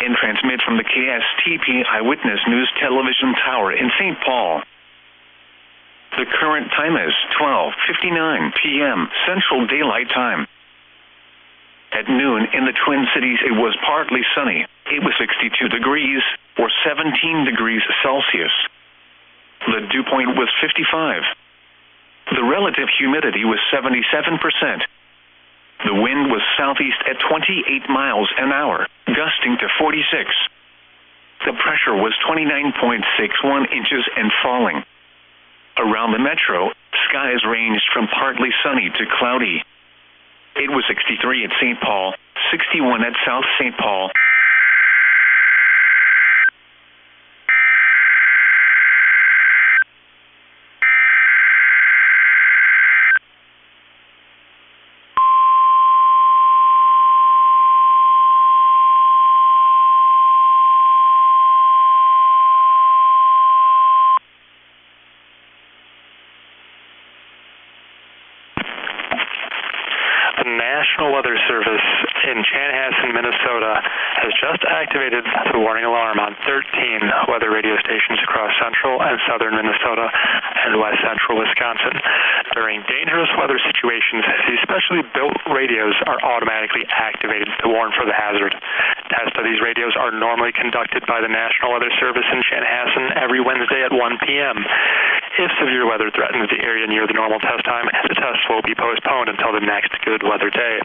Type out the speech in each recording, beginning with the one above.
and transmit from the KSTP Eyewitness News Television Tower in St. Paul. The current time is 12:59 p.m. Central Daylight Time. At noon in the Twin Cities, it was partly sunny. It was 62 degrees, or 17 degrees Celsius. The dew point was 55. The relative humidity was 77%. The wind was southeast at 28 miles an hour, gusting to 46. The pressure was 29.61 inches and falling. Around the metro, skies ranged from partly sunny to cloudy. It was 63 at St. Paul, 61 at South St. Paul, The National Weather Service in Chanhassen, Minnesota has just activated the warning alarm on 13 weather radio stations across central and southern Minnesota and west central Wisconsin. During dangerous weather situations, these specially built radios are automatically activated to warn for the hazard. Tests of these radios are normally conducted by the National Weather Service in Chanhassen every Wednesday at 1 p.m. If severe weather threatens the area near the normal test time, the test will be postponed until the next good weather day.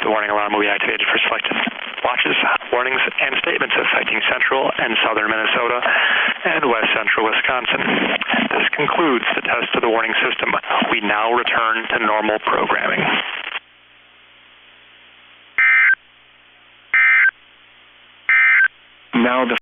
The warning alarm will be activated for selected watches, warnings, and statements affecting central and southern Minnesota and west central Wisconsin. This concludes the test of the warning system. We now return to normal programming. Now the